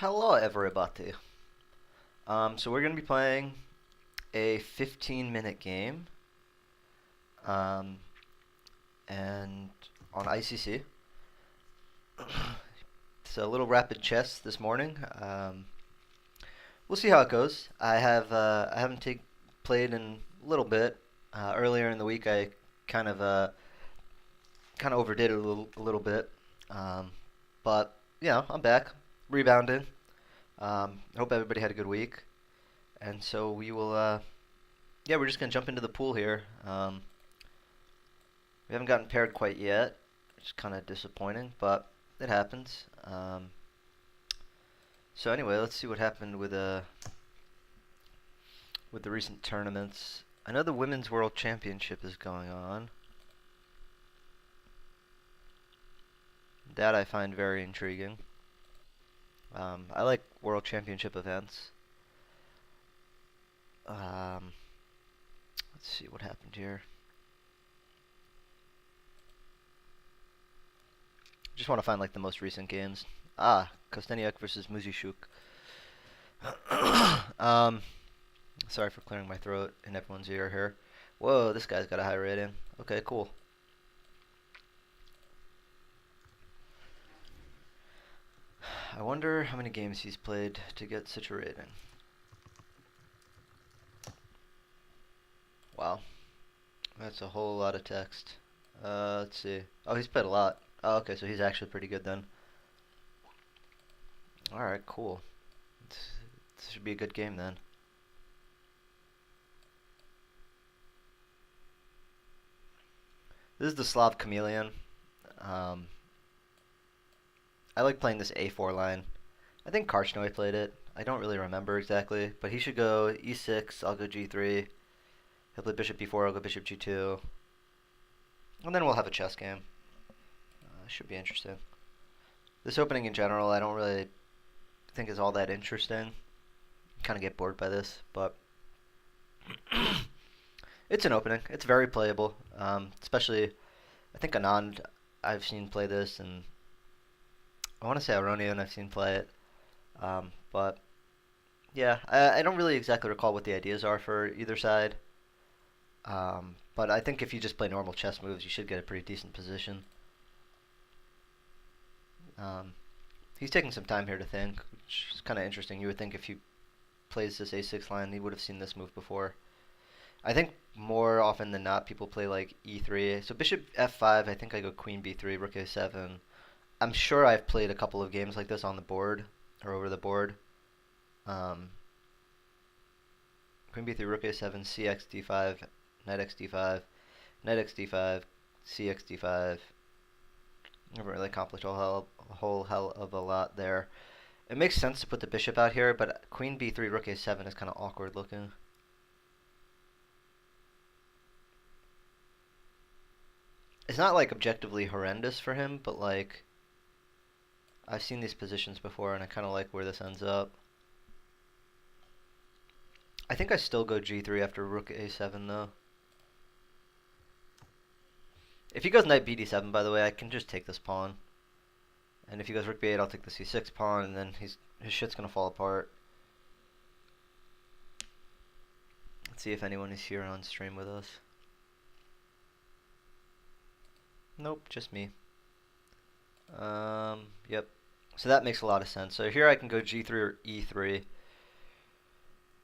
Hello, everybody. So we're going to be playing a 15-minute game, um, and on ICC. It's a little rapid chess this morning. We'll see how it goes. I haven't played in a little bit. Earlier in the week, I kind of uh, kind of overdid it a little bit, um, but I'm back, rebounding. I hope everybody had a good week. And so we will, we're just going to jump into the pool here. We haven't gotten paired quite yet, which is kind of disappointing, but it happens. So anyway, let's see what happened with the recent tournaments. I know the Women's World Championship is going on. That I find very intriguing. I like World Championship events. Let's see what happened here. Just want to find like the most recent games. Kosteniuk versus Muzishuk. Sorry for clearing my throat in everyone's ear here. Whoa, this guy's got a high rating. Okay, cool. I wonder how many games he's played to get such a rating. Wow, that's a whole lot of text. Let's see. Oh, he's played a lot. Oh, okay, so he's actually pretty good then. Alright, cool. This should be a good game then. This is the Slav Chameleon. I like playing this A4 line. I think Karchnoi played it. I don't really remember exactly, but he should go E6, I'll go G3. He'll play Bishop B4, I'll go Bishop G2. And then we'll have a chess game. Should be interesting. This opening in general, I don't really think is all that interesting. Kind of get bored by this, but it's an opening. It's very playable, especially I think Anand I've seen play this, and I want to say Aronian I've seen play it, but yeah, I don't really exactly recall what the ideas are for either side, but I think if you just play normal chess moves, you should get a pretty decent position. He's taking some time here to think, which is kind of interesting. You would think if he plays this A6 line, he would have seen this move before. I think more often than not, people play like E3. So Bishop F5, I think I go Queen B3, Rook A7. I'm sure I've played a couple of games like this on the board, or over the board. Queen B3, Rook A7, CX D5, Knight X D5, Knight X D5, CX D5. Never really accomplished a whole hell of a lot there. It makes sense to put the bishop out here, but Queen B3, Rook A7 is kind of awkward looking. It's not like objectively horrendous for him, but like I've seen these positions before and I kind of like where this ends up. I think I still go G3 after Rook A7 though. If he goes Knight BD7, by the way, I can just take this pawn. And if he goes Rook B8, I'll take the C6 pawn, and then his shit's gonna fall apart. Let's see if anyone is here on stream with us. Nope, just me. Yep. So that makes a lot of sense. So here I can go G3 or E3.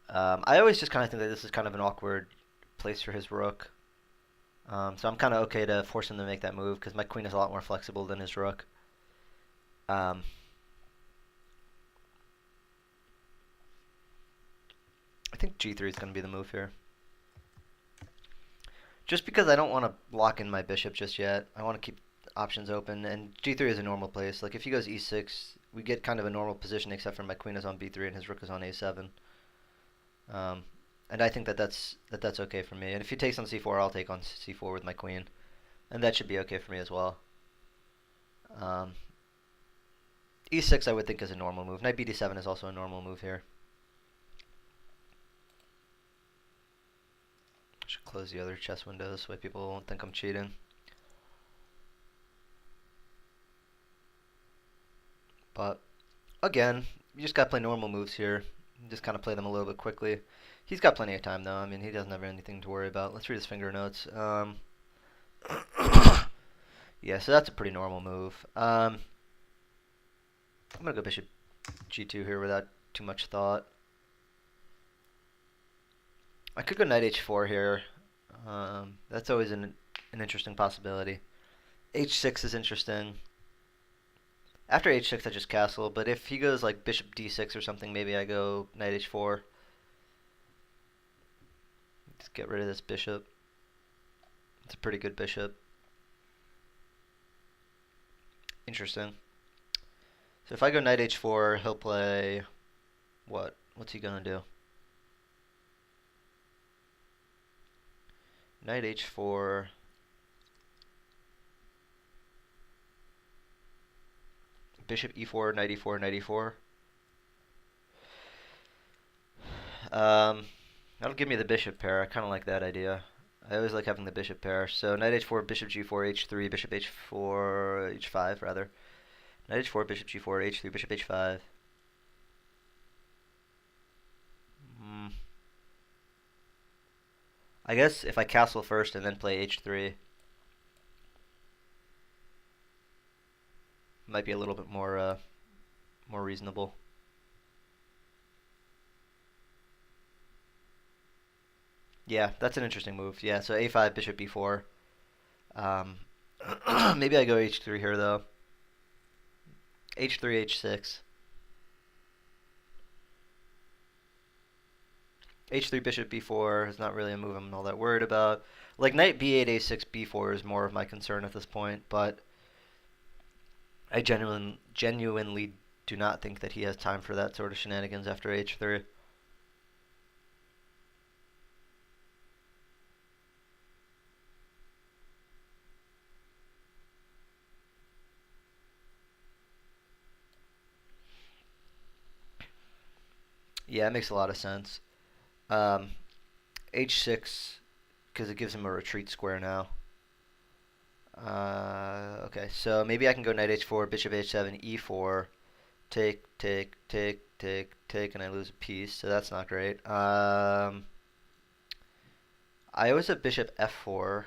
I always just kind of think that this is kind of an awkward place for his rook. So I'm kind of okay to force him to make that move because my queen is a lot more flexible than his rook. I think G3 is going to be the move here. Just because I don't want to lock in my bishop just yet. I want to keep options open, and G3 is a normal place. Like if he goes E6, we get kind of a normal position except for my queen is on B3 and his rook is on A7. And I think that's okay for me. And if he takes on C4, I'll take on C4 with my queen. And that should be okay for me as well. E6 I would think is a normal move. Knight BD7 is also a normal move here. I should close the other chess windows so people won't think I'm cheating. But again, You just gotta play normal moves here. Just kind of play them a little bit quickly. He's got plenty of time though. I mean, he doesn't have anything to worry about. Let's read his finger notes. Yeah, so that's a pretty normal move. I'm gonna go bishop g2 here without too much thought. I could go knight h4 here. That's always an interesting possibility. h6 is interesting. After h6, I just castle, but if he goes like bishop d6 or something, maybe I go knight h4. Just get rid of this bishop. It's a pretty good bishop. Interesting. So if I go knight h4, he'll play what? What's he gonna do? Knight h4. Bishop e4, knight e4, knight e4. That'll give me the bishop pair. I kind of like that idea. I always like having the bishop pair. So knight h4, bishop g4, h3, bishop h4, h5 rather. Knight h4, bishop g4, h3, bishop h5. I guess if I castle first and then play h3, might be a little bit more reasonable. Yeah, that's an interesting move. Yeah, so a5, bishop b4. Maybe I go h3 here though. h3, h6. h3, bishop b4 is not really a move I'm all that worried about. Like knight b8, a6, b4 is more of my concern at this point, but I genuinely do not think that he has time for that sort of shenanigans after h3. Yeah, it makes a lot of sense. H6, because it gives him a retreat square now. Okay, so maybe I can go knight h4, bishop h7, e4, take, take, take, take, take, and I lose a piece, so that's not great. I always have bishop f4.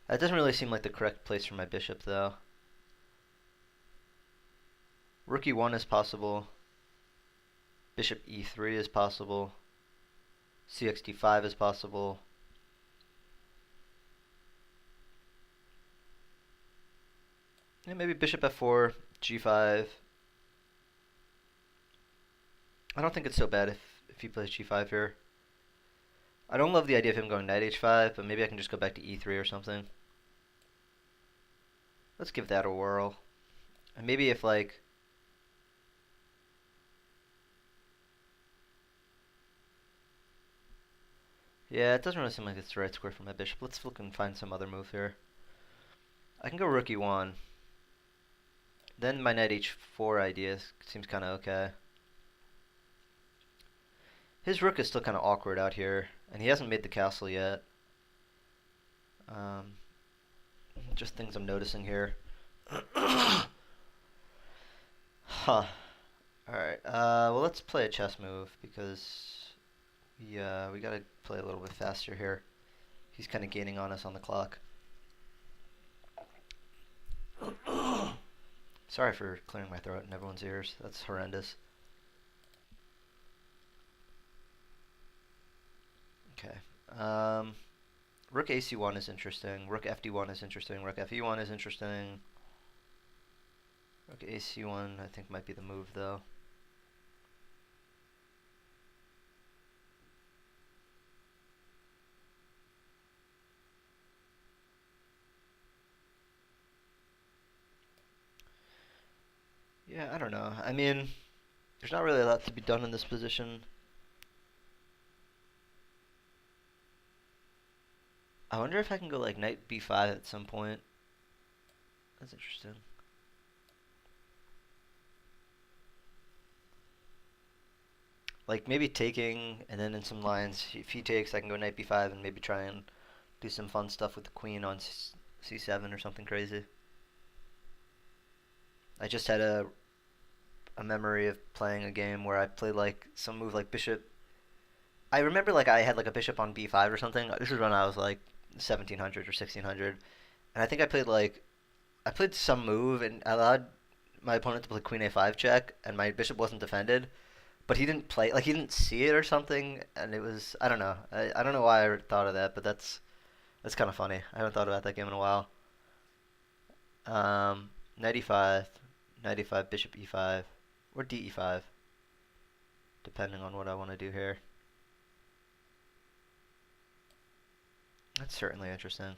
That doesn't really seem like the correct place for my bishop, though. Rook e1 is possible. Bishop e3 is possible. Cx d5 is possible. Yeah, maybe bishop f4, g5. I don't think it's so bad if he plays g5 here. I don't love the idea of him going knight h5, but maybe I can just go back to e3 or something. Let's give that a whirl. And maybe if like... Yeah, it doesn't really seem like it's the right square for my bishop. Let's look and find some other move here. I can go rook e1. Then my knight h4 idea seems kind of okay. His rook is still kind of awkward out here, and he hasn't made the castle yet. Just things I'm noticing here. Huh. Alright, well let's play a chess move, because we gotta play a little bit faster here. He's kind of gaining on us on the clock. Sorry for clearing my throat in everyone's ears. That's horrendous. Okay. Rook ac1 is interesting. Rook fd1 is interesting. Rook fe1 is interesting. Rook ac1 I think might be the move though. Yeah, I don't know. I mean, there's not really a lot to be done in this position. I wonder if I can go like knight b5 at some point. That's interesting. Like maybe taking, and then in some lines, if he takes, I can go knight b5 and maybe try and do some fun stuff with the queen on c7 or something crazy. I just had a a memory of playing a game where I played like some move like bishop. I remember like I had like a bishop on b5 or something. This is when I was like 1700 or 1600, and I think I played some move and allowed my opponent to play queen a5 check, and my bishop wasn't defended, but he didn't play like he didn't see it or something, and it was I don't know. I don't know why I thought of that, but that's kind of funny. I haven't thought about that game in a while. Knight e5, knight e5, bishop e5, or d e5, depending on what I want to do here. That's certainly interesting.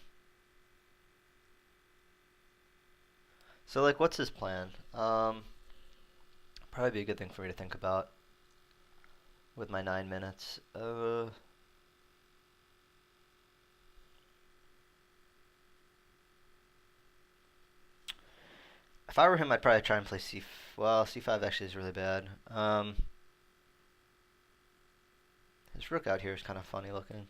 So like, what's his plan? Probably be a good thing for me to think about with my 9 minutes. If I were him, I'd probably try and play c. Well, c5 actually is really bad. His rook out here is kind of funny looking.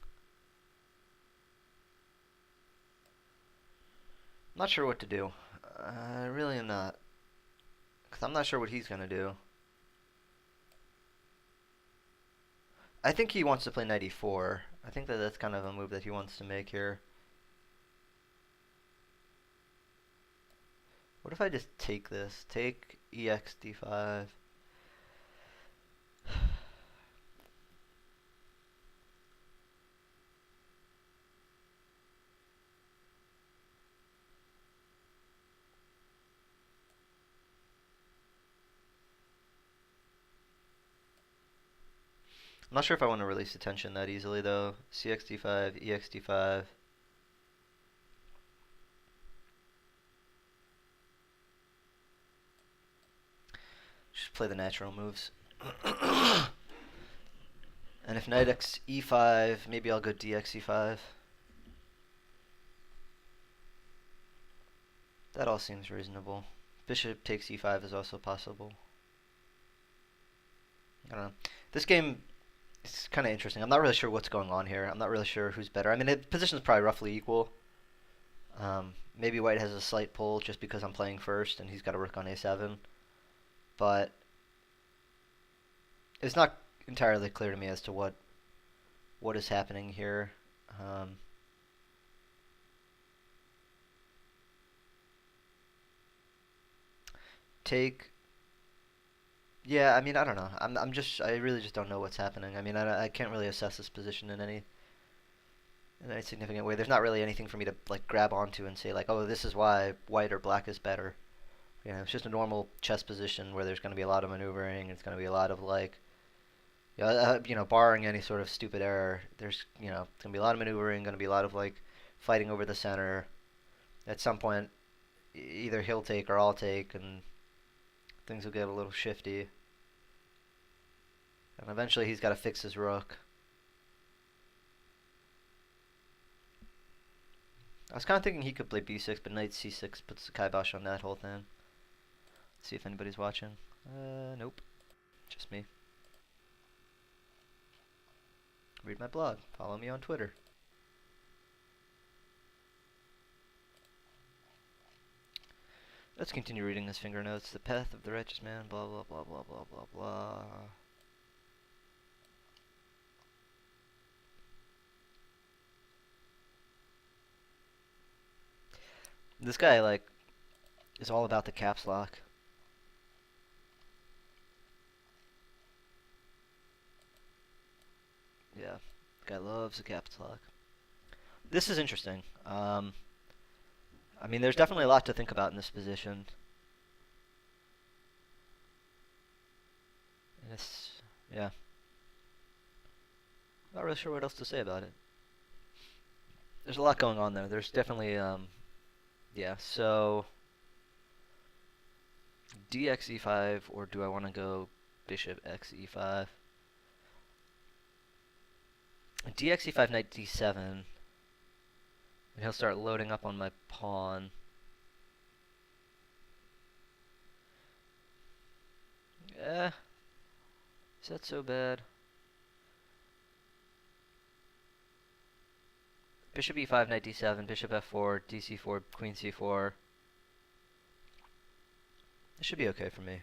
I'm not sure what to do. I really am not. Because I'm not sure what he's going to do. I think he wants to play knight e4. I think that that's kind of a move that he wants to make here. What if I just take this? Take ex d5. I'm not sure if I want to release the tension that easily though. Cx d5, ex d5. Just play the natural moves. And if knight x e5, maybe I'll go dx e5. That all seems reasonable. Bishop takes e5 is also possible. I don't know. This game is kind of interesting. I'm not really sure what's going on here. I'm not really sure who's better. I mean, the position is probably roughly equal. Maybe white has a slight pull just because I'm playing first and he's got a rook on a7. But it's not entirely clear to me as to what is happening here. Take. Yeah, I mean, I don't know. I really just don't know what's happening. I mean, I can't really assess this position in any significant way. There's not really anything for me to like grab onto and say like, oh, this is why white or black is better. You know, it's just a normal chess position where there's going to be a lot of maneuvering. It's going to be a lot of like, barring any sort of stupid error, there's, it's going to be a lot of maneuvering, going to be a lot of like fighting over the center. At some point, either he'll take or I'll take, and things will get a little shifty. And eventually he's got to fix his rook. I was kind of thinking he could play b6, but knight c6 puts the kibosh on that whole thing. Let's see if anybody's watching. Nope. Just me. Read my blog. Follow me on Twitter. Let's continue reading his finger notes. The path of the righteous man, blah, blah, blah, blah, blah, blah, blah. This guy, like, is all about the caps lock. Yeah, guy loves the caps lock. This is interesting. I mean, there's definitely a lot to think about in this position. Yeah. Not really sure what else to say about it. There's a lot going on there. There's definitely, yeah, so dx e5, or do I want to go bishop x e5? Dx e5, knight d7, and he'll start loading up on my pawn. Is that so bad? Bishop e5, knight d7, bishop f4, dc4, queen c4. This should be okay for me.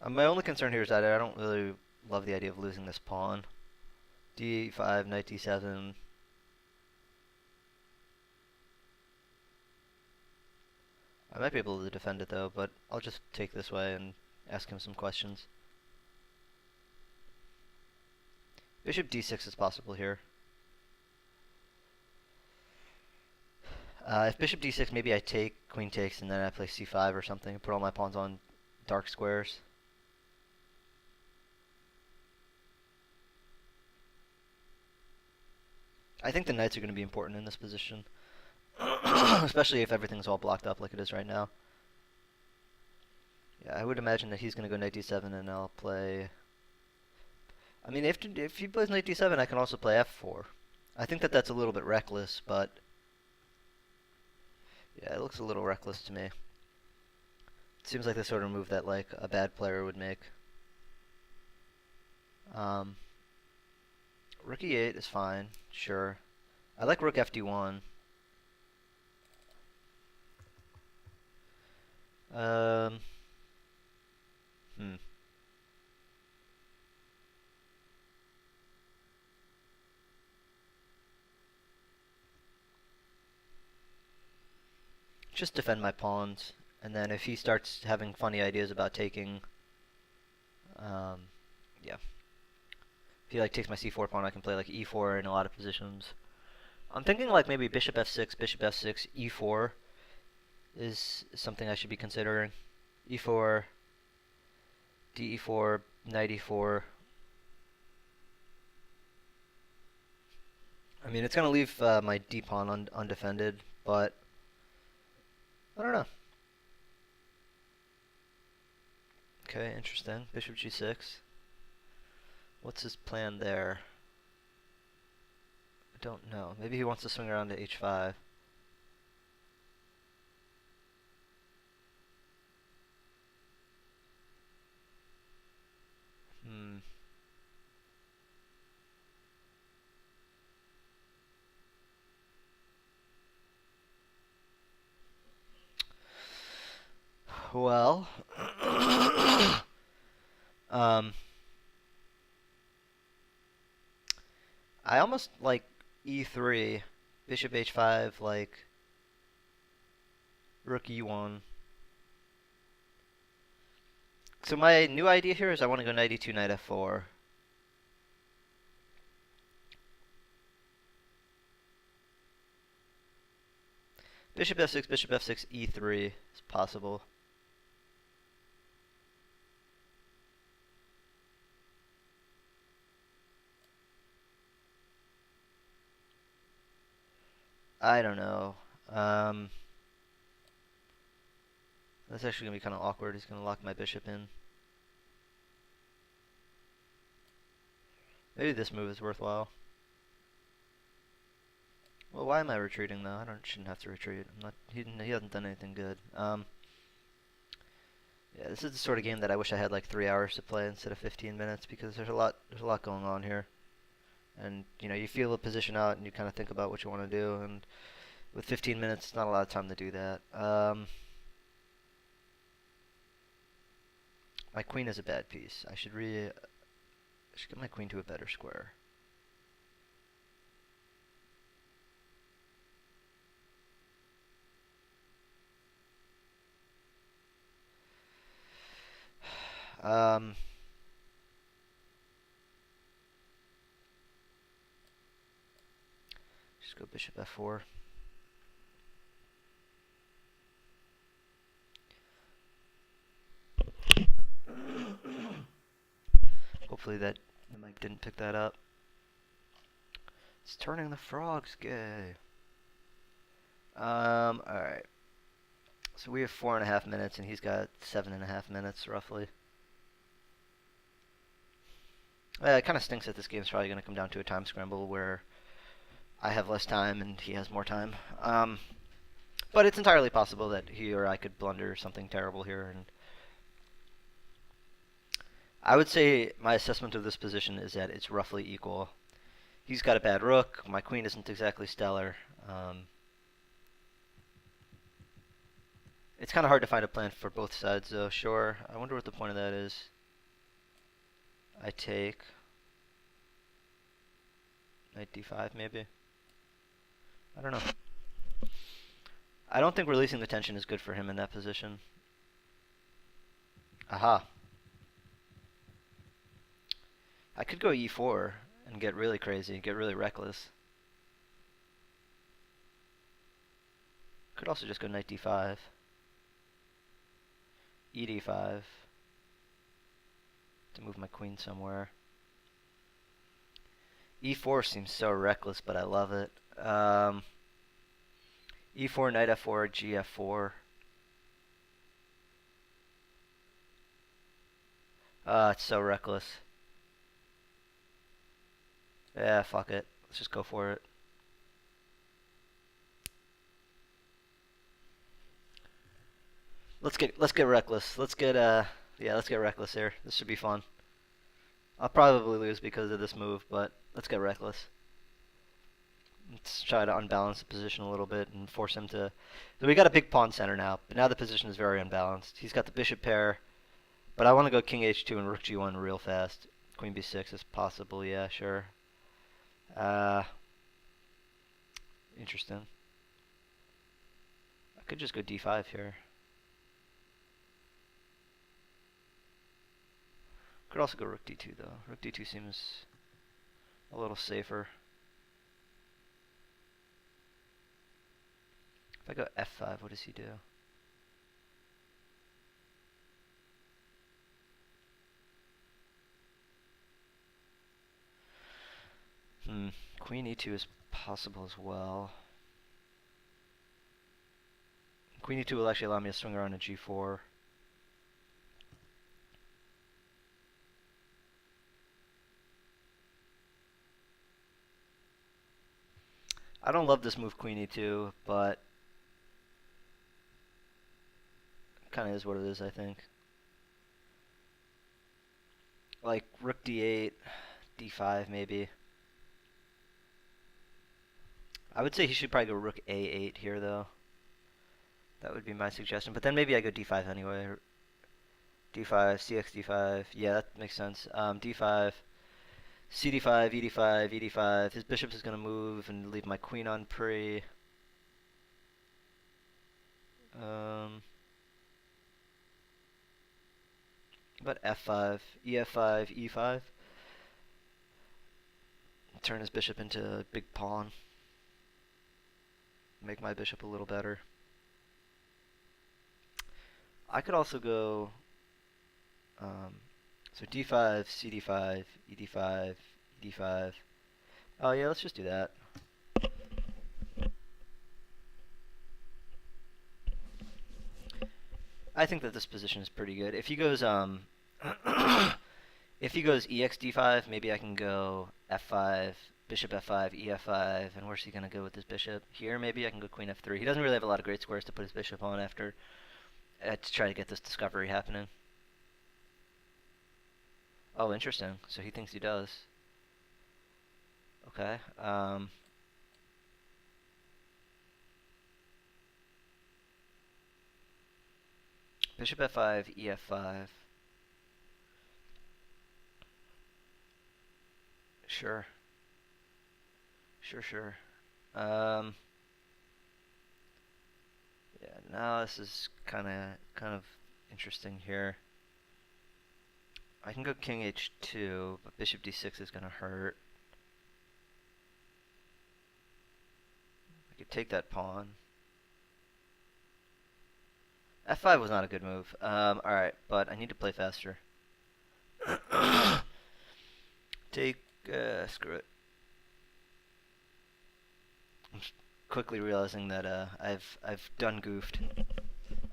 My only concern here is that I don't really love the idea of losing this pawn. D5, knight D7. I might be able to defend it though, but I'll just take this way and ask him some questions. Bishop D6 is possible here. If bishop D6, maybe I take, queen takes, and then I play C5 or something, put all my pawns on dark squares. I think the knights are going to be important in this position, especially if everything's all blocked up like it is right now. Yeah, I would imagine that he's going to go knight D7 and I'll play... I mean, if he plays knight D7, I can also play F4. I think that that's a little bit reckless, but... yeah, it looks a little reckless to me. It seems like the sort of move that, like, a bad player would make. Rook E8 is fine, sure. I like rook FD1. Um... Hmm. Just defend my pawns, and then if he starts having funny ideas about taking, yeah. If he like takes my c4 pawn, I can play like e4 in a lot of positions. I'm thinking like maybe bishop f6, e4 is something I should be considering. e4, de4, knight e4. I mean, it's going to leave my d pawn undefended, but I don't know. Okay, interesting. Bishop g6. What's his plan there? I don't know. Maybe he wants to swing around to h5. Hmm. Well, um, I almost like e3, bishop h5, like rook e1. So my new idea here is I want to go knight e2, knight f4. Bishop f6, e3 is possible. I don't know. That's actually going to be kind of awkward. He's going to lock my bishop in. Maybe this move is worthwhile. Well, why am I retreating though? Shouldn't have to retreat. I'm not. He hasn't done anything good. Yeah, this is the sort of game that I wish I had like 3 hours to play instead of 15 minutes because there's a lot going on here. And you know, you feel the position out and you kind of think about what you want to do, and with 15 minutes, not a lot of time to do that. My queen is a bad piece. I should get my queen to a better square. Just go bishop f4. Hopefully the mic didn't pick that up. It's turning the frogs gay. Alright. So we have 4.5 minutes and he's got 7.5 minutes roughly. It kind of stinks that this game's probably going to come down to a time scramble where I have less time and he has more time. But it's entirely possible that he or I could blunder something terrible here. And I would say my assessment of this position is that it's roughly equal. He's got a bad rook. My queen isn't exactly stellar. It's kind of hard to find a plan for both sides, though. Sure. I wonder what the point of that is. I take knight d5, maybe. I don't know. I don't think releasing the tension is good for him in that position. Aha. I could go e4 and get really crazy, get really reckless. Could also just go knight d5. ed5 to move my queen somewhere. e4 seems so reckless, but I love it. e4, knight f4, gf4. It's so reckless. Yeah, fuck it. Let's just go for it. Let's get reckless. Let's get reckless here. This should be fun. I'll probably lose because of this move, but let's get reckless. Let's try to unbalance the position a little bit and force him to. So we got a big pawn center now, but now the position is very unbalanced. He's got the bishop pair, but I want to go king h2 and rook g1 real fast. Queen b6 is possible. Yeah, sure. Interesting. I could just go d5 here. Could also go rook d2 though. Rook d2 seems a little safer. If I go f5, what does he do? Queen e2 is possible as well. Queen e2 will actually allow me to swing around to g4. I don't love this move, queen e2, but it kind of is what it is, I think. Like rook d8, d5 maybe. I would say he should probably go rook a8 here, though. That would be my suggestion. But then maybe I go d5 anyway. d5, cx d5. Yeah, that makes sense. d5, cd5, ed5, ed5. His bishop is going to move and leave my queen on pre. About f5, ef5, e5. Turn his bishop into a big pawn. Make my bishop a little better. I could also go so d5, cd5, ed5, ed5. Oh yeah, let's just do that. I think that this position is pretty good. If he goes if he goes ex d5, maybe I can go f5, bishop f5, ef5, and where's he gonna go with his bishop? Here, maybe I can go queen f3. He doesn't really have a lot of great squares to put his bishop on after to try to get this discovery happening. Oh, interesting. So he thinks he does. Okay. Bishop f5, ef5. Sure. Sure. Yeah, now this is kind of interesting here. I can go king h2, but bishop d6 is going to hurt. I could take that pawn. f5 was not a good move. Alright, but I need to play faster. Take, screw it. I'm quickly realizing that I've done goofed.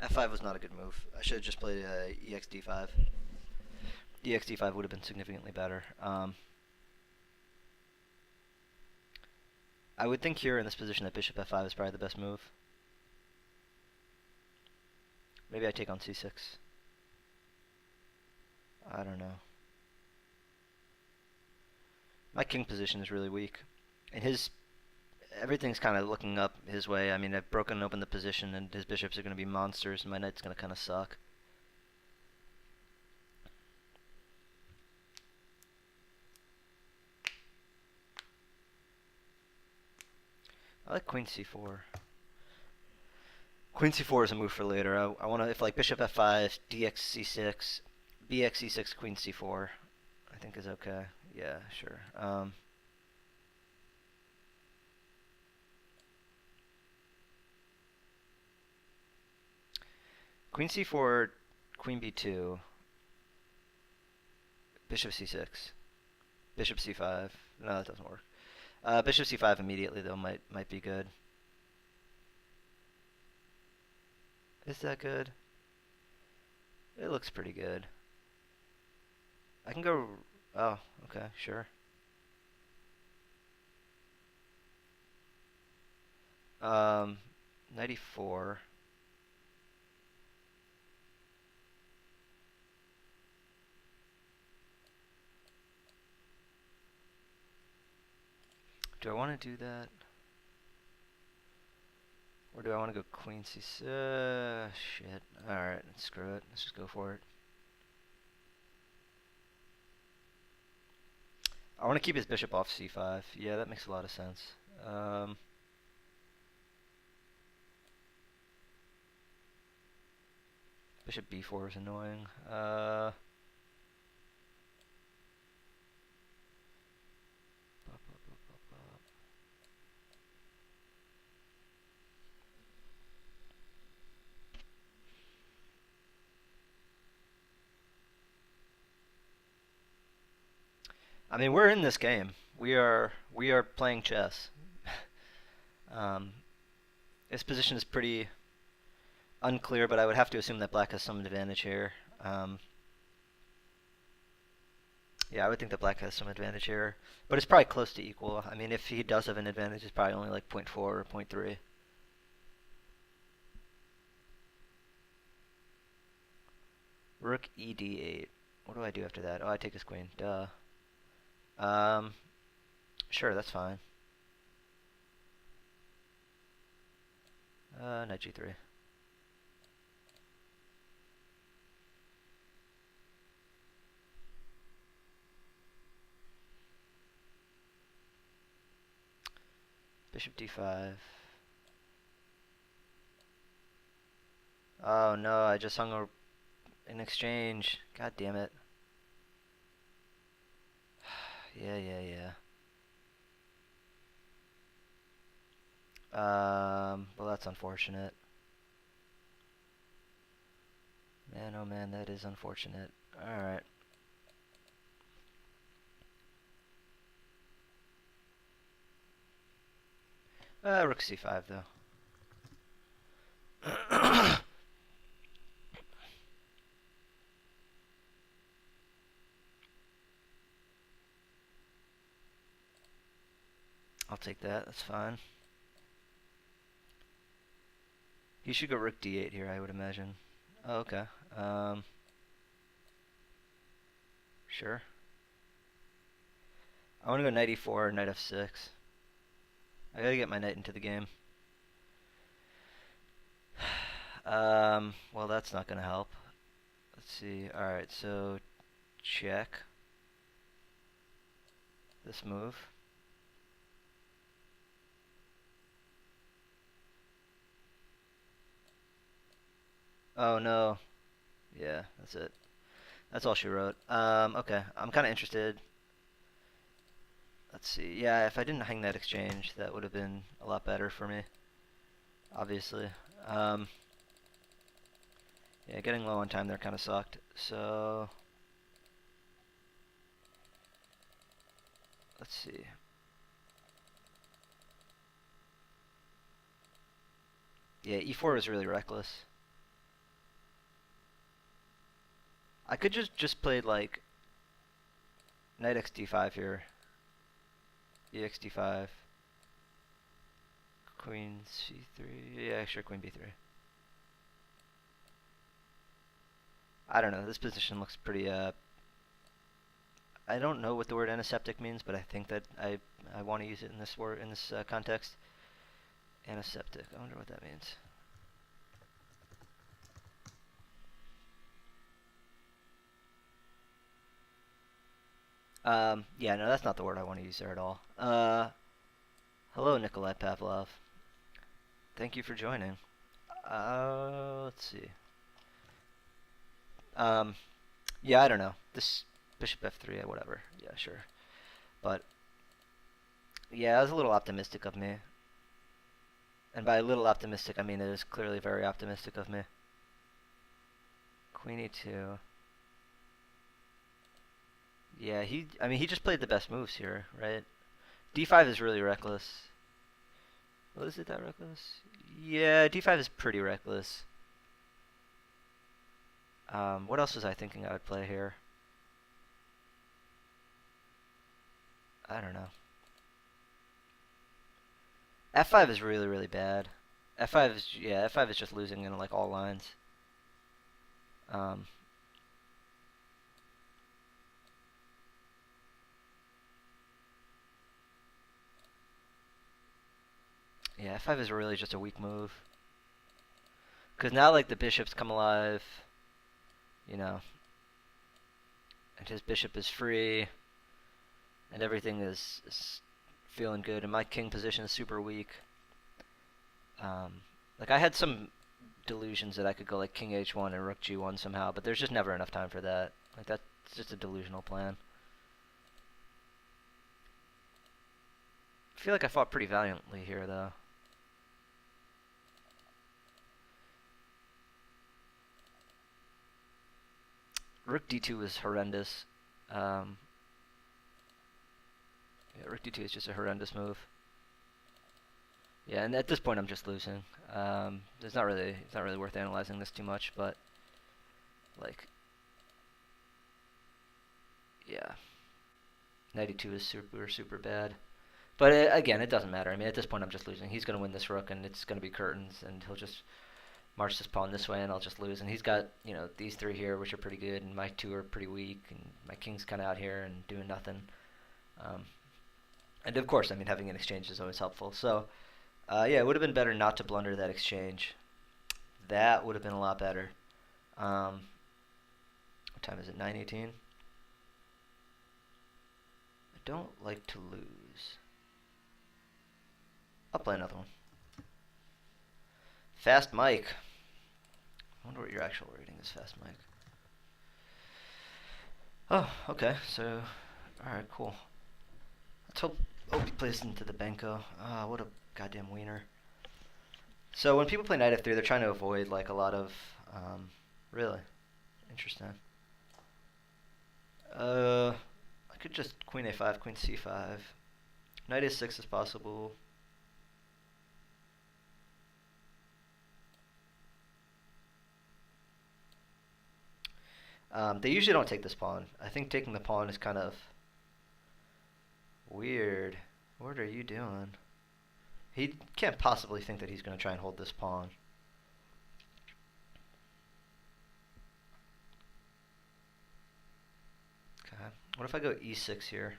f5 was not a good move. I should have just played ex d5. Ex d5 would have been significantly better. I would think here in this position that bishop f5 is probably the best move. Maybe I take on c6. I don't know. My king position is really weak. And his everything's kind of looking up his way. I mean, I've broken open the position, and his bishops are going to be monsters, and my knight's going to kind of suck. I like queen c4. Queen c4 is a move for later. I want to, if like bishop f5, dx c6, bx e6, queen c4, I think is okay. Yeah, sure. Queen c4, queen b2, bishop c6, bishop c5. No, that doesn't work. Bishop c5 immediately though might be good. Is that good? It looks pretty good. I can go. Oh, okay, sure. 94. Do I want to do that? Or do I want to go queen c6? Shit. Alright, screw it. Let's just go for it. I want to keep his bishop off c5. Yeah, that makes a lot of sense. Bishop b4 is annoying. I mean, we're in this game. We are playing chess. um, this position is pretty unclear, but I would have to assume that black has some advantage here. Yeah, I would think that black has some advantage here, but it's probably close to equal. I mean, if he does have an advantage, it's probably only like 0.4 or 0.3. Rook e d8. What do I do after that? Oh, I take his queen. Duh. Um, sure, that's fine. Knight g3. Bishop d5. Oh no, I just hung an exchange. God damn it. Yeah. Well, that's unfortunate. Man, oh man, that is unfortunate. Alright. Rook c5, though. I'll take that, that's fine. He should go rook d8 here, I would imagine. Oh, okay. Sure. I want to go knight e4, knight f6. I gotta get my knight into the game. Well, that's not gonna help. Let's see. Alright, so check this move. Oh no. Yeah, that's it. That's all she wrote. Okay, I'm kind of interested. Let's see. Yeah, if I didn't hang that exchange, that would have been a lot better for me. Obviously. Yeah, getting low on time there kind of sucked. So let's see. Yeah, e4 was really reckless. I could just play like knight x d5 here. Ex d5. Queen c3. Yeah, sure, queen b3. I don't know. This position looks pretty I don't know what the word antiseptic means, but I think that I want to use it in this word in this context. Antiseptic. I wonder what that means. Yeah, no, that's not the word I want to use there at all. Hello, Nikolai Pavlov. Thank you for joining. Let's see. Um, yeah, I don't know. This bishop f3, whatever. Yeah, sure. But yeah, that was a little optimistic of me. And by a little optimistic, I mean it is clearly very optimistic of me. Queen e2. Yeah, I mean, he just played the best moves here, right? d5 is really reckless. Well, is it that reckless? Yeah, d5 is pretty reckless. What else was I thinking I would play here? I don't know. f5 is really, really bad. f5 is, yeah, f5 is just losing in like all lines. Um, yeah, f5 is really just a weak move. Because now like the bishops come alive, you know, and his bishop is free, and everything is feeling good, and my king position is super weak. Like I had some delusions that I could go like king h1 and rook g1 somehow, but there's just never enough time for that. Like that's just a delusional plan. I feel like I fought pretty valiantly here though. Rook d2 is horrendous. Yeah, rook d2 is just a horrendous move. Yeah, and at this point I'm just losing. It's not really worth analyzing this too much, but like, yeah, 92 is super bad. But again, it doesn't matter. I mean, at this point I'm just losing. He's gonna win this rook, and it's gonna be curtains, and he'll just march this pawn this way, and I'll just lose. And he's got these three here, which are pretty good, and my two are pretty weak, and my king's kind of out here and doing nothing. Um, and of course, I mean, having an exchange is always helpful. So. Yeah, it would have been better not to blunder that exchange. That would have been a lot better. What time is it? 9:18. I don't like to lose. I'll play another one. Fast Mike. I wonder what your actual rating is, Fast Mike. Oh, okay. So, alright, cool. Let's hope he plays into the Benko. Ah, what a goddamn wiener. So when people play knight f3, they're trying to avoid like a lot of, really interesting. I could just queen a5, queen c5. Knight a6 is possible. They usually don't take this pawn. I think taking the pawn is kind of weird. What are you doing? He can't possibly think that he's going to try and hold this pawn. Okay. What if I go e6 here?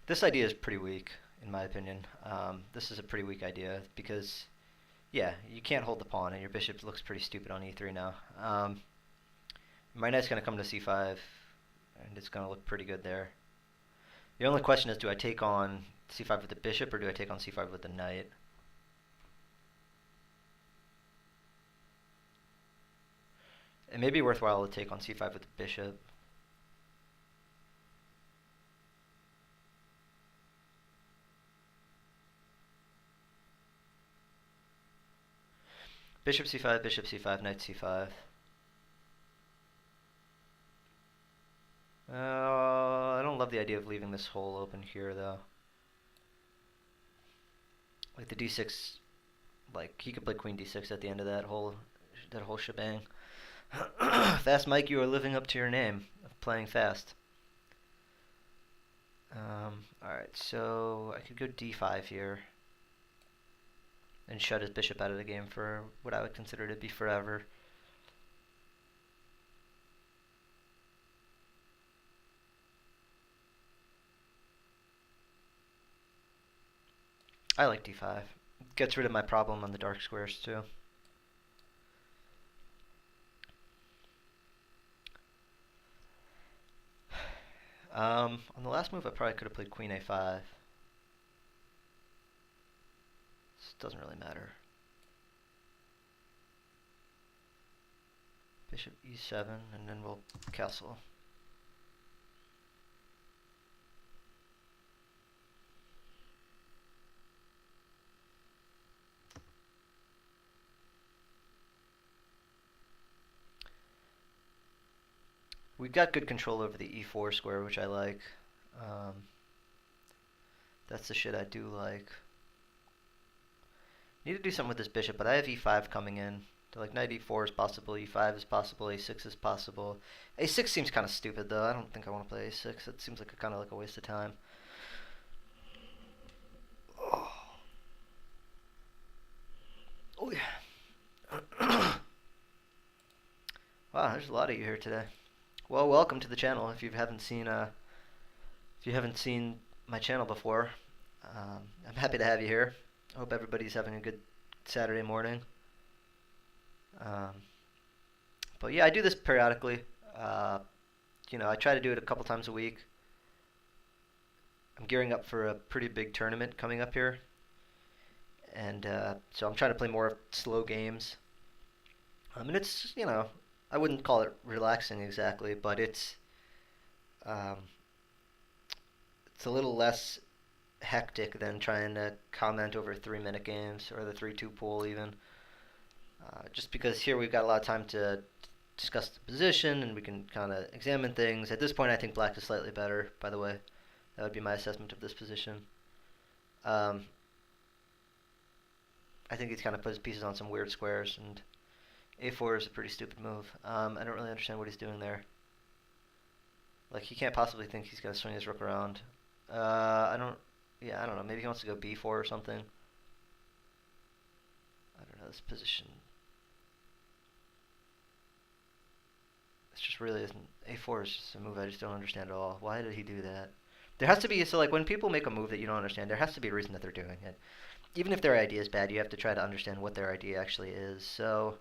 This idea is pretty weak, in my opinion. This is a pretty weak idea because, yeah, you can't hold the pawn, and your bishop looks pretty stupid on e3 now. My knight's going to come to c5, and it's going to look pretty good there. The only question is, do I take on c5 with the bishop, or do I take on c5 with the knight? It may be worthwhile to take on c5 with the bishop. Bishop c5, knight c5. I don't love the idea of leaving this hole open here, though. Like the d6, like he could play queen d6 at the end of that whole shebang. Fast Mike, you are living up to your name of playing fast. Alright, so I could go d5 here and shut his bishop out of the game for what I would consider to be forever. I like d5. Gets rid of my problem on the dark squares too. On the last move I probably could have played queen a5. This doesn't really matter. Bishop e7, and then we'll castle. We've got good control over the e4 square, which I like. That's the shit I do like. Need to do something with this bishop, but I have e5 coming in. So like knight e4 is possible, e5 is possible, a6 is possible. a6 seems kind of stupid though. I don't think I want to play a6. It seems like kind of like a waste of time. Oh, oh yeah. Wow, there's a lot of you here today. Well, welcome to the channel. If you haven't seen my channel before, I'm happy to have you here. I hope everybody's having a good Saturday morning. But yeah, I do this periodically. I try to do it a couple times a week. I'm gearing up for a pretty big tournament coming up here, and so I'm trying to play more slow games. And it's, I wouldn't call it relaxing exactly, but um, it's a little less hectic than trying to comment over 3-minute games or the 3-2 pool even. Just because here we've got a lot of time to discuss the position and we can kind of examine things. At this point, I think black is slightly better, by the way. That would be my assessment of this position. I think he's kind of put his pieces on some weird squares, and a4 is a pretty stupid move. I don't really understand what he's doing there. Like, he can't possibly think he's going to swing his rook around. I don't know. Maybe he wants to go b4 or something. I don't know, this position. It's just really isn't. a4 is just a move I just don't understand at all. Why did he do that? There has to be, so like when people make a move that you don't understand, there has to be a reason that they're doing it. Even if their idea is bad, you have to try to understand what their idea actually is. So,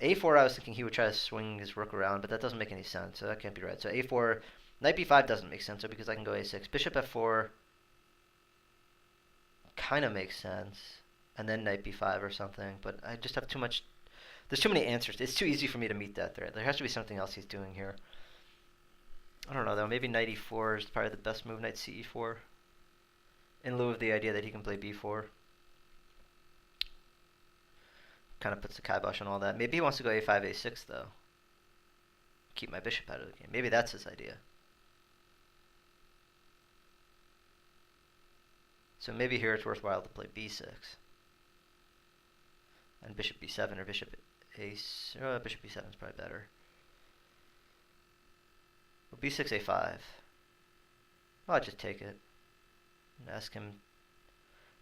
a4, I was thinking he would try to swing his rook around, but that doesn't make any sense, so that can't be right. So a4, knight b5 doesn't make sense, so because I can go a6. Bishop f4 kind of makes sense, and then knight b5 or something, but I just have too much. There's too many answers. It's too easy for me to meet that thread. There has to be something else he's doing here. I don't know, though. Maybe knight e4 is probably the best move, knight ce4, in lieu of the idea that he can play b4. Kind of puts the kibosh on all that. Maybe he wants to go a5, a6, though. Keep my bishop out of the game. Maybe that's his idea. So maybe here it's worthwhile to play b6. And bishop b7 or bishop bishop b7 is probably better. Well, b6, a5. Well, I'll just take it and ask him.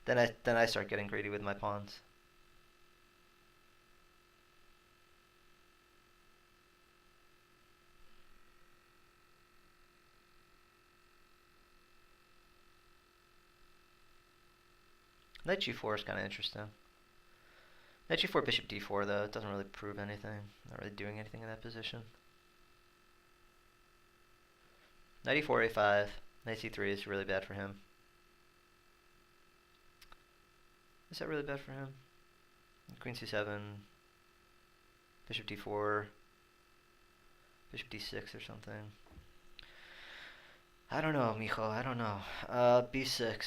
Then I start getting greedy with my pawns. Knight g4 is kind of interesting. Knight g4, bishop d4, though, it doesn't really prove anything. Not really doing anything in that position. Knight e4, a5. Knight c3 is really bad for him. Is that really bad for him? Queen c7, bishop d4, bishop d6 or something. I don't know, mijo, I don't know. b6.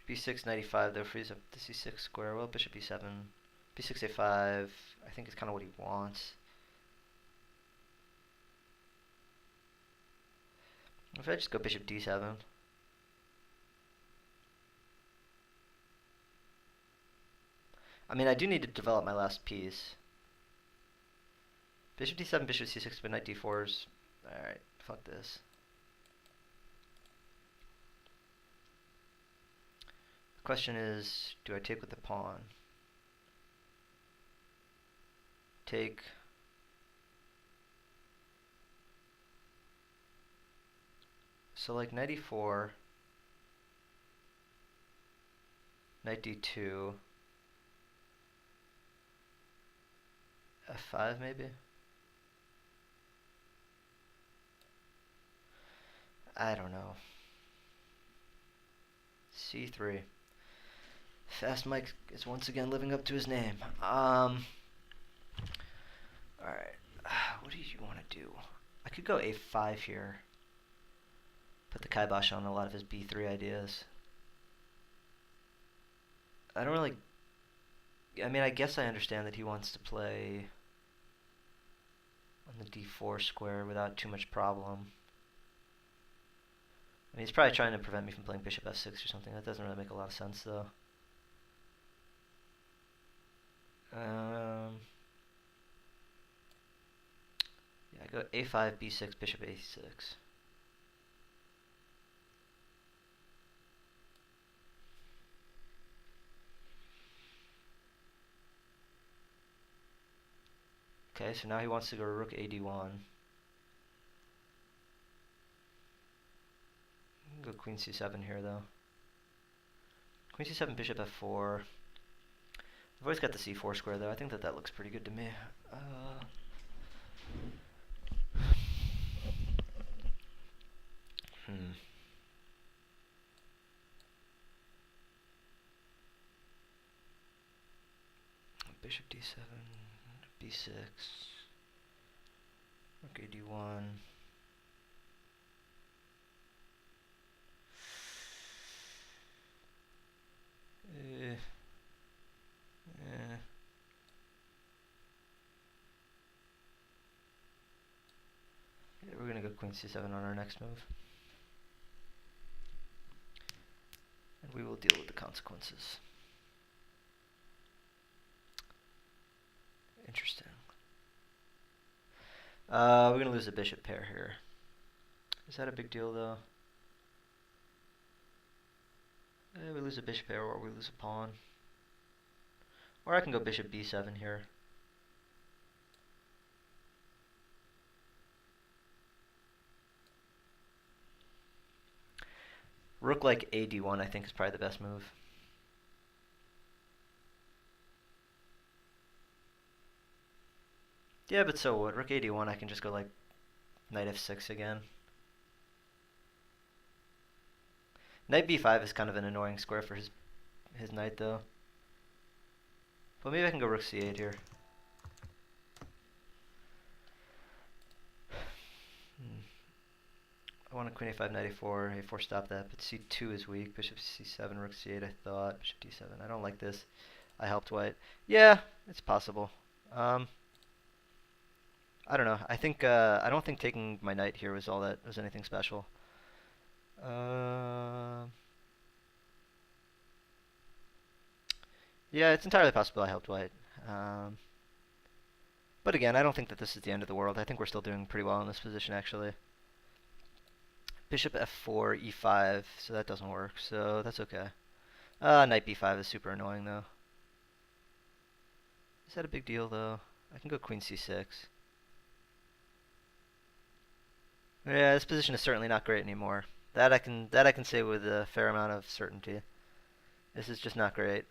b6, knight e5, though, frees up the c6 square. Well, bishop e7. b6, a5, I think is kind of what he wants. If I just go bishop d7. I mean, I do need to develop my last piece. Bishop d7, bishop c6, but knight d4 is Alright, fuck this. The question is, do I take with the pawn? Take. So like knight e4, knight d2, f5 maybe? I don't know. c3. Fast Mike is once again living up to his name. Alright. What do you want to do? I could go a5 here. Put the kibosh on a lot of his b3 ideas. I don't really... I mean, I guess I understand that he wants to play on the d4 square without too much problem. I mean, he's probably trying to prevent me from playing bishop f6 or something. That doesn't really make a lot of sense, though. Yeah, I go a5, b6, bishop a6. Okay, so now he wants to go rook ad1. Go queen c7 here, though. Queen c7, bishop f4. I've always got the c4 square, though. I think that looks pretty good to me. Bishop d7, b6, rook ad1. Yeah, we're gonna go queen c7 on our next move. And we will deal with the consequences. Interesting. We're gonna lose a bishop pair here. Is that a big deal, though? We lose a bishop pair, or we lose a pawn. Or I can go bishop b7 here. Rook like ad1 I think is probably the best move. Yeah, but so what? Rook ad1 I can just go like knight f6 again. Knight b5 is kind of an annoying square for his knight, though. But maybe I can go rook c8 here. I want a queen a5, knight a4, a4 stop that, but c2 is weak. Bishop c7, rook c8 I thought. Bishop d7. I don't like this. I helped white. Yeah, it's possible. I don't know. I think I don't think taking my knight here was anything special. Yeah, it's entirely possible I helped white. But again, I don't think that this is the end of the world. I think we're still doing pretty well in this position, actually. Bishop f4, e5, so that doesn't work, so that's okay. Knight b5 is super annoying, though. Is that a big deal, though? I can go queen c6. Yeah, this position is certainly not great anymore. That I can say with a fair amount of certainty. This is just not great.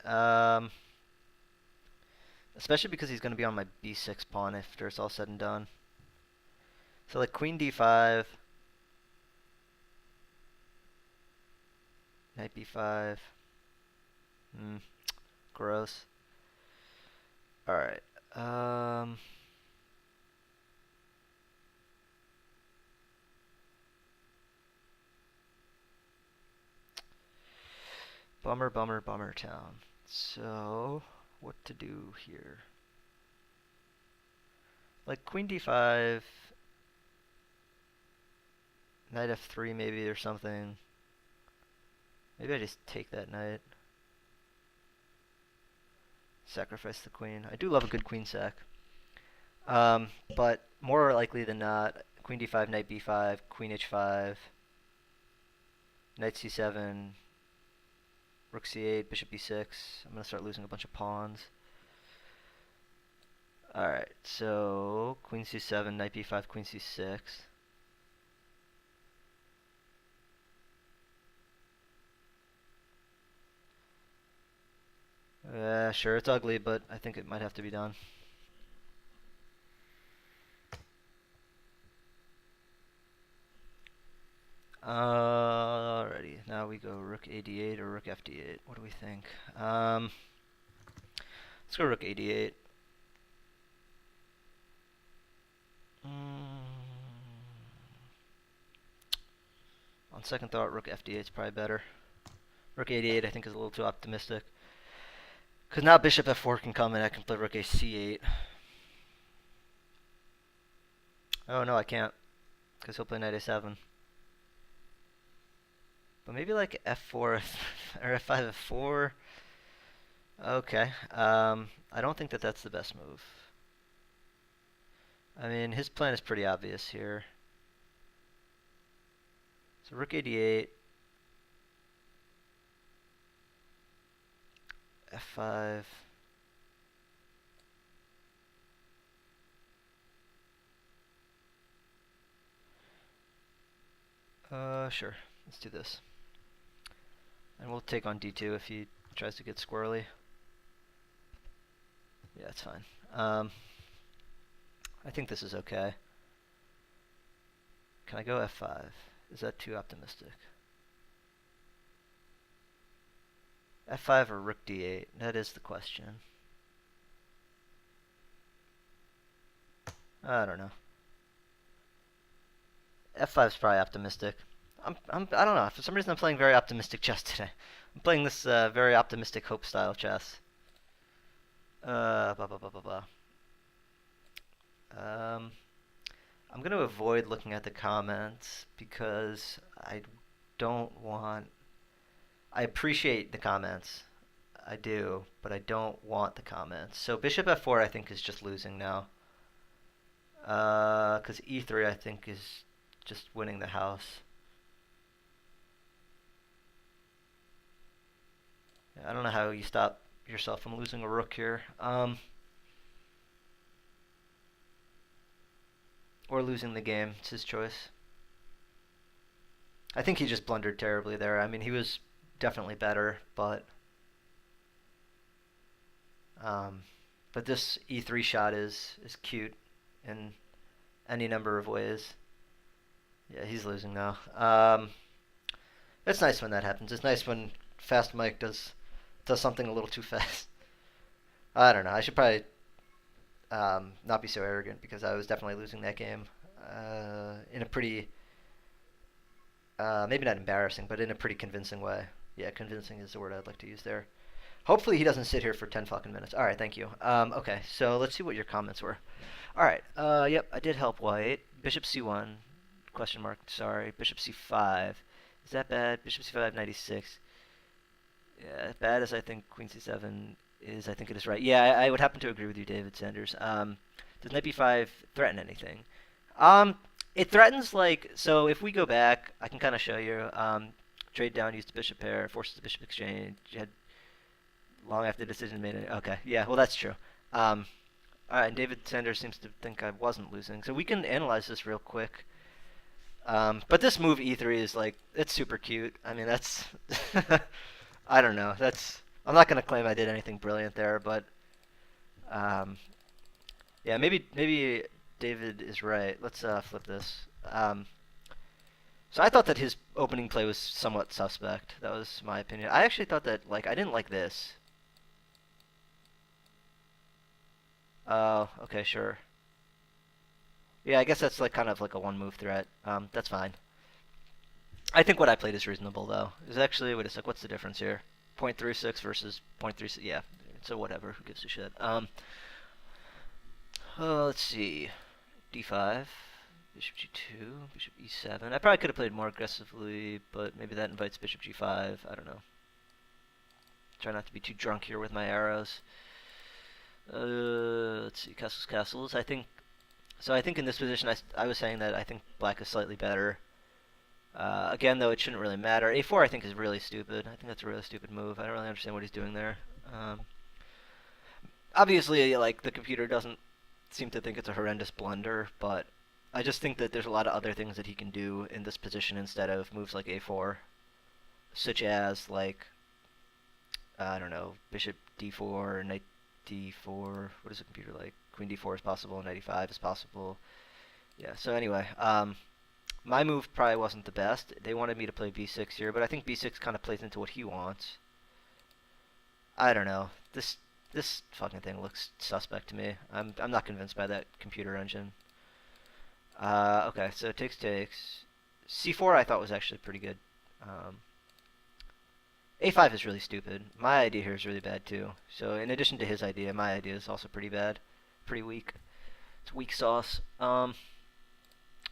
Especially because he's going to be on my b6 pawn after it's all said and done. So like queen d5, knight b5. Gross. All right. Bummer, bummer, bummer town. So, what to do here? Like queen d5, knight f3 maybe or something. Maybe I just take that knight. Sacrifice the queen. I do love a good queen sack. But more likely than not, queen d5, knight b5, queen h5, knight c7, rook c8, bishop b6. I'm going to start losing a bunch of pawns. Alright, so queen c7, knight b5, queen c6. Sure, it's ugly, but I think it might have to be done. Alrighty, now we go rook ad8 or rook fd8. What do we think? Let's go rook ad8. On second thought, rook fd8 is probably better. Rook ad8 I think is a little too optimistic. Because now bishop f4 can come and I can play rook ac8. Oh no, I can't. Because he'll play knight a7. But maybe like f4 or f5 f4. Okay. I don't think that that's the best move. I mean, his plan is pretty obvious here. So rook ad8. f5. Sure. Let's do this. And we'll take on d2 if he tries to get squirrely. Yeah, it's fine. I think this is okay. Can I go f5? Is that too optimistic? f5 or rook d8? That is the question. I don't know. f5 is probably optimistic. I don't know. For some reason, I'm playing very optimistic chess today. I'm playing this very optimistic hope style chess. Blah, blah, blah, blah, blah. I'm going to avoid looking at the comments because I don't want... I appreciate the comments. I do, but I don't want the comments. So bishop f4 I think is just losing now. Because e3 I think is just winning the house. I don't know how you stop yourself from losing a rook here. Or losing the game. It's his choice. I think he just blundered terribly there. I mean, he was definitely better, but this e3 shot is cute in any number of ways. Yeah, he's losing now. It's nice when that happens. It's nice when Fast Mike does something a little too fast. I don't know. I should probably not be so arrogant because I was definitely losing that game in a pretty, maybe not embarrassing, but in a pretty convincing way. Yeah, convincing is the word I'd like to use there. Hopefully he doesn't sit here for 10 fucking minutes. All right, thank you. Okay, so let's see what your comments were. All right, yep, I did help white. Bishop c1, question mark, sorry. Bishop c5. Is that bad? Bishop c5, 96. Yeah, as bad as I think queen c7 is, I think it is right. Yeah, I would happen to agree with you, David Sanders. Does knight b5 threaten anything? It threatens, like, so if we go back, I can kind of show you. Trade down, used the bishop pair, forces the bishop exchange. You had long after the decision made it. Okay, yeah, well, that's true. All right, and David Sanders seems to think I wasn't losing. So we can analyze this real quick. But this move e3 is, like, it's super cute. I mean, that's... I don't know. I'm not going to claim I did anything brilliant there, but... yeah, maybe David is right. Let's flip this. So I thought that his opening play was somewhat suspect. That was my opinion. I actually thought that, like, I didn't like this. Oh, okay, sure. Yeah, I guess that's like kind of like a one-move threat. That's fine. I think what I played is reasonable, though. Is actually, wait a sec, what's the difference here? 0.36 versus 0.36, yeah. So whatever, who gives a shit. Let's see. D5. Bishop g2, bishop e7. I probably could have played more aggressively, but maybe that invites bishop g5. I don't know. Try not to be too drunk here with my arrows. Let's see, castles. I think So I think in this position, I was saying that I think black is slightly better. Again, though, it shouldn't really matter. A4 I think is really stupid. I think that's a really stupid move. I don't really understand what he's doing there. Um, Obviously, like, the computer doesn't seem to think it's a horrendous blunder, but I just think that there's a lot of other things that he can do in this position instead of moves like a4, such as, like, I don't know, bishop d4, knight d4. What is the computer like? Queen d4 is possible, knight e5 is possible. Yeah, so anyway, my move probably wasn't the best. They wanted me to play b6 here, but I think b6 kind of plays into what he wants. I don't know. This fucking thing looks suspect to me. I'm not convinced by that computer engine. Okay, so takes. C4 I thought was actually pretty good. Um, A5 is really stupid. My idea here is really bad too. So in addition to his idea, my idea is also pretty bad. Pretty weak. It's weak sauce. Alright,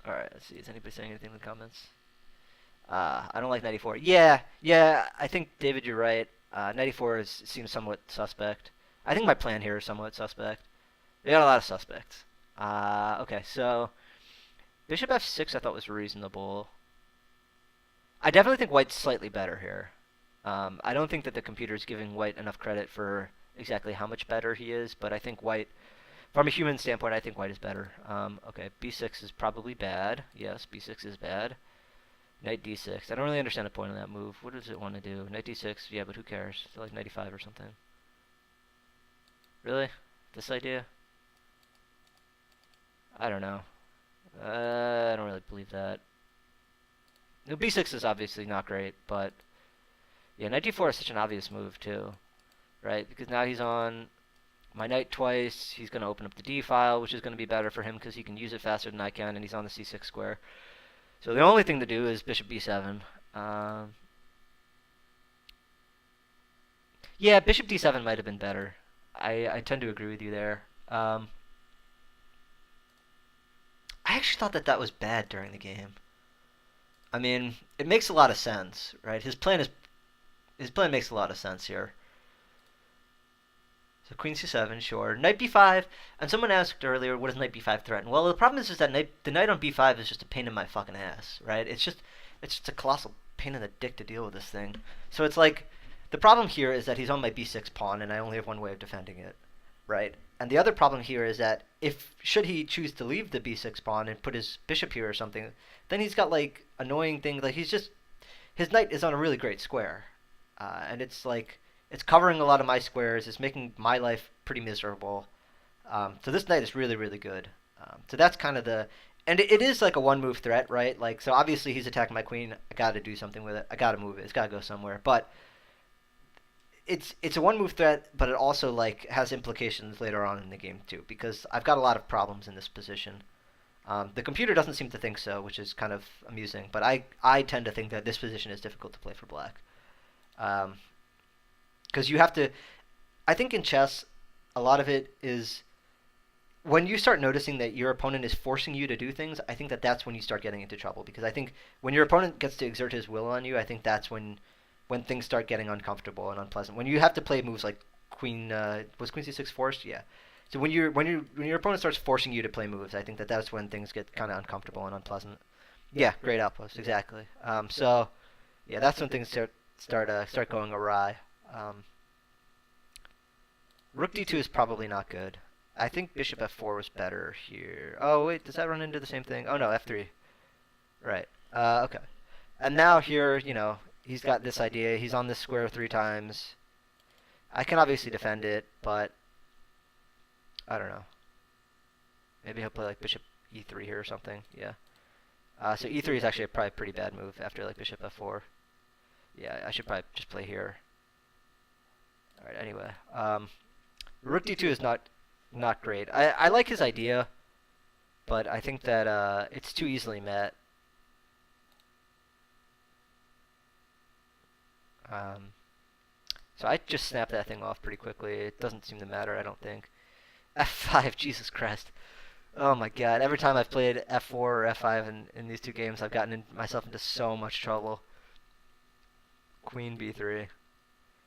let's see. Is anybody saying anything in the comments? I don't like 94. Yeah, I think, David, you're right. 94 seems somewhat suspect. I think my plan here is somewhat suspect. They got a lot of suspects. Okay, so bishop f6 I thought was reasonable. I definitely think white's slightly better here. I don't think that the computer's giving white enough credit for exactly how much better he is, but I think white, from a human standpoint, I think white is better. Okay, b6 is probably bad. Yes, b6 is bad. Knight d6. I don't really understand the point of that move. What does it want to do? Knight d6, yeah, but who cares? It's like 95 or something. Really? This idea? I don't know. I don't really believe that. No, b6 is obviously not great, but yeah, knight d4 is such an obvious move too, right? Because now he's on my knight twice. He's going to open up the d file, which is going to be better for him because he can use it faster than I can, and he's on the c6 square. So the only thing to do is bishop b7. Yeah, bishop d7 might have been better. I tend to agree with you there. I actually thought that was bad during the game. I mean, it makes a lot of sense, right? His plan makes a lot of sense here. So queen c7, sure. Knight b5, and someone asked earlier, what does knight b5 threaten? Well, the problem is that the knight on b5 is just a pain in my fucking ass, right? It's just a colossal pain in the dick to deal with this thing. So it's like, the problem here is that he's on my b6 pawn, and I only have one way of defending it, right? And the other problem here is that should he choose to leave the b6 pawn and put his bishop here or something, then he's got, like, annoying things. Like, his knight is on a really great square. And it's like, it's covering a lot of my squares. It's making my life pretty miserable. So this knight is really, really good. So that's kind of and it is like a one-move threat, right? Like, so obviously he's attacking my queen. I got to do something with it. I got to move it. It's got to go somewhere. But it's a one-move threat, but it also, like, has implications later on in the game too, because I've got a lot of problems in this position. The computer doesn't seem to think so, which is kind of amusing. But I tend to think that this position is difficult to play for black. Because you have to, I think in chess, a lot of it is when you start noticing that your opponent is forcing you to do things. I think that's when you start getting into trouble, because I think when your opponent gets to exert his will on you, I think that's when things start getting uncomfortable and unpleasant. When you have to play moves like was queen c6 forced? Yeah. So when your opponent starts forcing you to play moves, I think that's when things get kind of uncomfortable and unpleasant. Yeah, great outpost, exactly. So yeah, that's when things start going awry. Rook d2 is probably not good. I think bishop f4 was better here. Oh wait, does that run into the same thing? Oh no, f3. Right. Okay. And now here, he's got this idea. He's on this square 3 times. I can obviously defend it, but I don't know. Maybe he'll play like bishop e3 here or something. Yeah. So e3 is actually probably a pretty bad move after like bishop f4. Yeah, I should probably just play here. All right. Anyway, rook d2 is not great. I like his idea, but I think that it's too easily met. So I just snapped that thing off pretty quickly. It doesn't seem to matter, I don't think. f5, Jesus Christ. Oh my god, every time I've played f4 or f5 in these two games, I've gotten myself into so much trouble. Queen b3.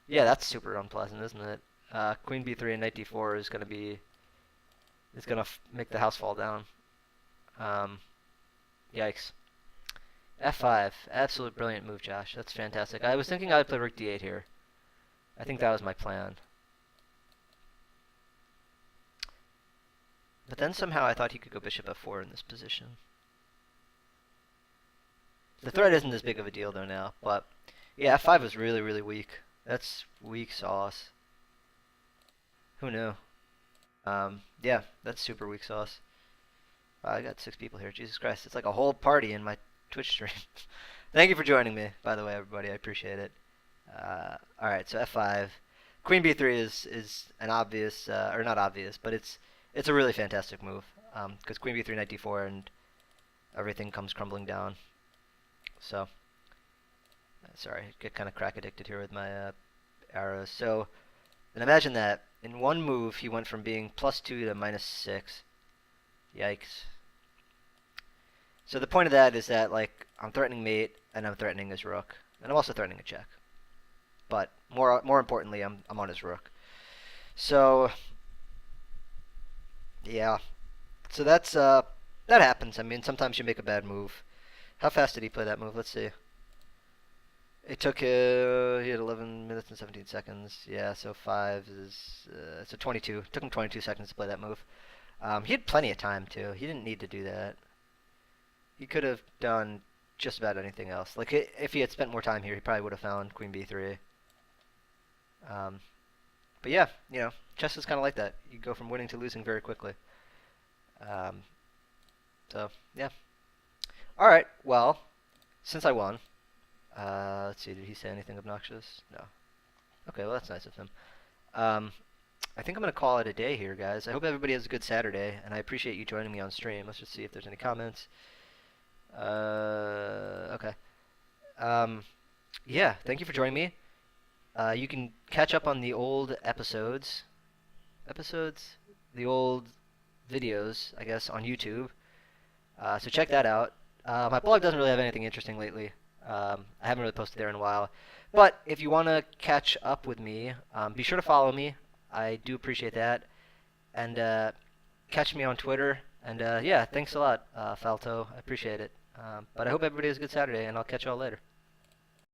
Yeah, that's super unpleasant, isn't it? Queen b3 and knight d4 is going to make the house fall down. Um, Yikes. F5. Absolute brilliant move, Josh. That's fantastic. I was thinking I'd play rook d8 here. I think that was my plan. But then somehow I thought he could go bishop f4 in this position. The threat isn't as big of a deal though now, but yeah, f5 was really, really weak. That's weak sauce. Who knew? Yeah, that's super weak sauce. Wow, I got 6 people here. Jesus Christ, it's like a whole party in my Twitch stream. Thank you for joining me, by the way, everybody. I appreciate it. All right, so f5. Queen b3 is an obvious, or not obvious, but it's a really fantastic move. Because queen b3, knight d4, and everything comes crumbling down. So, sorry, I get kind of crack addicted here with my arrows. So, and imagine that in one move he went from being +2 to -6. Yikes. So the point of that is that like I'm threatening mate and I'm threatening his rook, and I'm also threatening a check. But more importantly, I'm on his rook. So yeah. So that happens. I mean, sometimes you make a bad move. How fast did he play that move? Let's see. It took he had 11 minutes and 17 seconds. Yeah, so 5 is so 22. It took him 22 seconds to play that move. He had plenty of time too. He didn't need to do that. He could have done just about anything else. Like if he had spent more time here, he probably would have found queen b3. But yeah, you know, chess is kind of like that. You go from winning to losing very quickly. Um, so yeah. All right. Well, since I won, let's see. Did he say anything obnoxious? No. Okay. Well, that's nice of him. I think I'm gonna call it a day here, guys. I hope everybody has a good Saturday, and I appreciate you joining me on stream. Let's just see if there's any comments. Okay. Yeah, thank you for joining me. You can catch up on the old the old videos, I guess, on YouTube. So check that out. My blog doesn't really have anything interesting lately. I haven't really posted there in a while. But if you want to catch up with me, be sure to follow me. I do appreciate that. And catch me on Twitter. And yeah, thanks a lot, Falto. I appreciate it. But I hope everybody has a good Saturday, and I'll catch you all later.